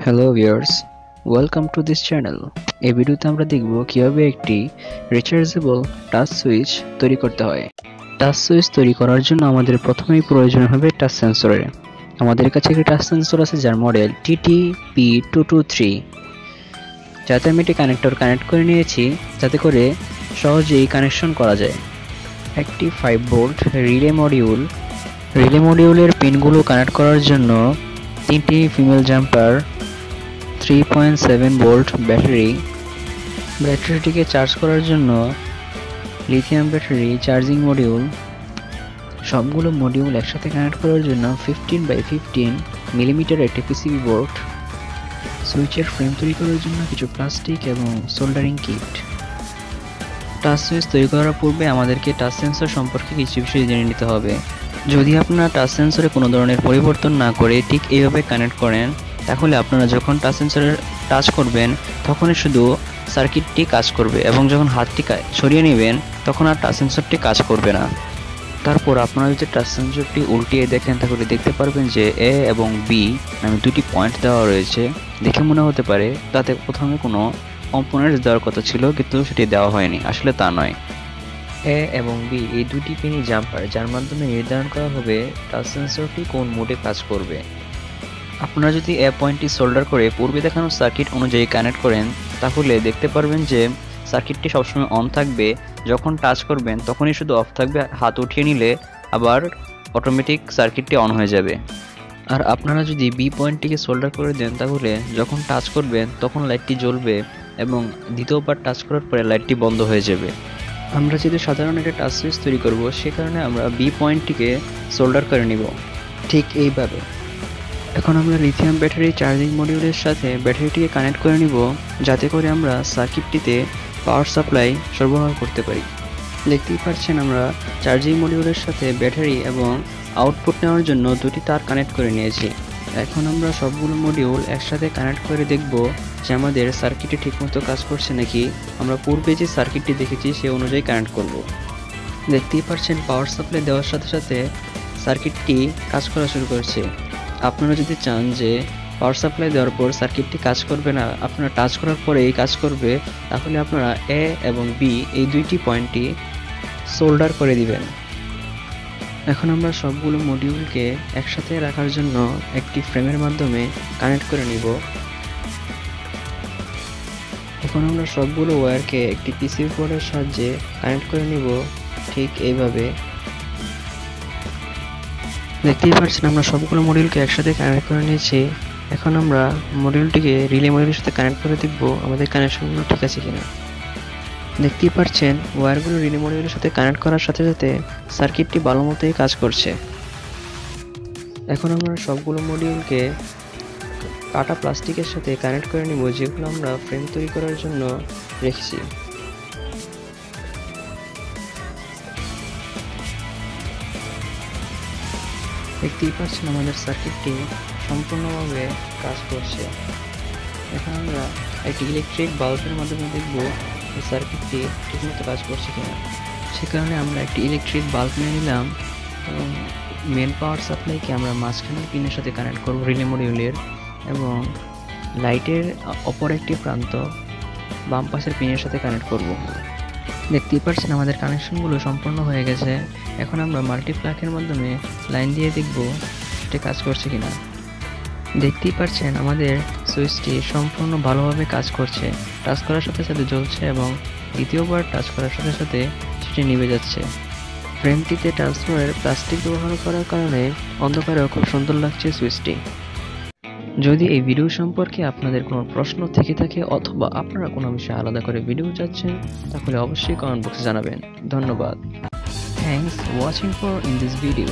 Hello viewers, welcome to this channel. এই ভিডিওতে আমরা দেখব কিভাবে একটি রিচার্জেবল টাচ সুইচ তৈরি করতে হয়। টাচ সুইচ তৈরি করার জন্য আমাদের প্রথমেই প্রয়োজন হবে টাচ সেন্সরের। আমাদের কাছে একটি টাচ সেন্সর আছে যার মডেল TTP223, যাতে আমি একটি কানেক্টর কানেক্ট করে নিয়েছি যাতে করে সহজেই কানেকশন করা যায়। একটি 5 ভোল্ট রিলে মডিউলের পিনগুলো কানেক্ট করার জন্য তিনটি ফিমেল জাম্পার, 3.7 ভোল্ট ব্যাটারিটিকে চার্জ করার জন্য লিথিয়াম ব্যাটারি চার্জিং মডিউল, সবগুলো মডিউল একসাথে কানেক্ট করার জন্য 15x15 মিলিমিটার একটি পিসিবি বোর্ড, সুইচের ফ্রেম তৈরি করার জন্য কিছু প্লাস্টিক এবং সোল্ডারিং কিট। টাচ সুইচ তৈরি করার পূর্বে আমাদেরকে টাচ সেন্সর সম্পর্কে কিছু বিষয় জেনে নিতে হবে। যদি আপনারা টাচ সেন্সরে কোনো ধরনের পরিবর্তন না করে ঠিক এইভাবে কানেক্ট করেন, তাহলে আপনারা যখন টাচ সেন্সরে টাচ করবেন তখনই শুধু সার্কিটটি কাজ করবে এবং যখন হাতটি সরিয়ে নেবেন তখন আর টাচ সেন্সরটি কাজ করবে না। তারপর আপনারা যদি টাচ সেন্সরটি উল্টিয়ে দেখেন তাহলে দেখতে পারবেন যে এ এবং বি নামে দুটি পয়েন্ট দেওয়া রয়েছে। দেখে মনে হতে পারে তাতে প্রথমে কোনো কম্পোনেন্টস দেওয়ার কথা ছিল, কিন্তু সেটি দেওয়া হয়নি। আসলে তা নয়। এ এবং বি এই দুটি পিনই জাম্পার, যার মাধ্যমে নির্ধারণ করা হবে টাচ সেন্সরটি কোন মোডে কাজ করবে। আপনারা যদি এ পয়েন্টটি সোল্ডার করে পূর্বে দেখানো সার্কিট অনুযায়ী কানেক্ট করেন তাহলে দেখতে পারবেন যে সার্কিটটি সবসময় অন থাকবে, যখন টাচ করবেন তখনই শুধু অফ থাকবে। হাত উঠিয়ে নিলে আবার অটোমেটিক সার্কিটটি অন হয়ে যাবে। আর আপনারা যদি বি পয়েন্টটিকে সোল্ডার করে দেন তাহলে যখন টাচ করবেন তখন লাইটটি জ্বলবে এবং দ্বিতীয়বার টাচ করার পরে লাইটটি বন্ধ হয়ে যাবে। আমরা যেহেতু সাধারণ একটা টাচ সুইচ তৈরি করব, সে কারণে আমরা বি পয়েন্টটিকে সোল্ডার করে নিব ঠিক এইভাবে। এখন আমরা লিথিয়াম ব্যাটারি চার্জিং মডিউলের সাথে ব্যাটারিটিকে কানেক্ট করে নিব যাতে করে আমরা সার্কিটটিতে পাওয়ার সাপ্লাই সরবরাহ করতে পারি। দেখতেই পাচ্ছেন আমরা চার্জিং মডিউলের সাথে ব্যাটারি এবং আউটপুট নেওয়ার জন্য দুটি তার কানেক্ট করে নিয়েছি। এখন আমরা সবগুলো মডিউল একসাথে কানেক্ট করে দেখব যে আমাদের সার্কিটটি ঠিকমতো কাজ করছে নাকি। আমরা পূর্বে যে সার্কিটটি দেখেছি সে অনুযায়ী কানেক্ট করব। দেখতেই পাচ্ছেন পাওয়ার সাপ্লাই দেওয়ার সাথে সাথে সার্কিটটি কাজ করা শুরু করছে। আপনারা যদি চান যে পাওয়ার সাপ্লাই দেওয়ার পর সার্কিটটি কাজ করবে না, আপনারা টাচ করার পরেই কাজ করবে, তাহলে আপনারা এ এবং বি এই দুইটি পয়েন্টটি সোল্ডার করে দিবেন। এখন আমরা সবগুলো মডিউলকে একসাথে রাখার জন্য একটি ফ্রেমের মাধ্যমে কানেক্ট করে নিব। এখন আমরা সবগুলো ওয়্যারকে একটি পিসিবি বোর্ডের সাহায্যে কানেক্ট করে নিব ঠিক এইভাবে। দেখতেই পাচ্ছেন আমরা সবগুলো মডিউলকে একসাথে কানেক্ট করে নিয়েছি। এখন আমরা মডিউলটিকে রিলে মডিউলের সাথে কানেক্ট করে দেখব আমাদের কানেকশনগুলো ঠিক আছে কিনা। দেখতেই পাচ্ছেন ওয়্যারগুলো রিলে মডিউলের সাথে কানেক্ট করার সাথে সাথে সার্কিটটি ভালো মতোই কাজ করছে। এখন আমরা সবগুলো মডিউলকে কাটা প্লাস্টিকের সাথে কানেক্ট করে নিব, যেগুলো আমরা ফ্রেম তৈরি করার জন্য রেখেছি। দেখতেই পাচ্ছেন আমাদের সার্কিটটি সম্পূর্ণভাবে কাজ করছে। এখন আমরা একটি ইলেকট্রিক বাল্বের মাধ্যমে দেখব এই সার্কিটটি ঠিকমতো কাজ করছে কিনা। সে কারণে আমরা একটি ইলেকট্রিক বাল্ব নিয়ে নিলাম এবং মেন পাওয়ার সাপ্লাইকে আমরা মাঝখানের পিনের সাথে কানেক্ট করব রিলে মডিউলের, এবং লাইটের অপর একটি প্রান্ত বাম পাশের পিনের সাথে কানেক্ট করব। দেখতেই পাচ্ছেন আমাদের কানেকশনগুলো সম্পূর্ণ হয়ে গেছে। এখন আমরা মাল্টিপ্লাকের মাধ্যমে লাইন দিয়ে দেখব সেটা কাজ করছে কিনা। দেখতেই পাচ্ছেন আমাদের সুইচটি সম্পূর্ণ ভালোভাবে কাজ করছে। টাচ করার সাথে সাথে জ্বলছে এবং দ্বিতীয়বার টাচ করার সাথে সাথে সেটি নিভে যাচ্ছে। ফ্রেমটিতে ট্রান্সফারের প্লাস্টিক ব্যবহার করার কারণে অন্ধকারেও খুব সুন্দর লাগছে সুইচটি। যদি এই ভিডিও সম্পর্কে আপনাদের কোনো প্রশ্ন থেকে থাকে অথবা আপনারা কোনো বিষয়ে আলাদা করে ভিডিও চাচ্ছেন তাহলে অবশ্যই কমেন্ট বক্সে জানাবেন। ধন্যবাদ। Thanks watching for in this video.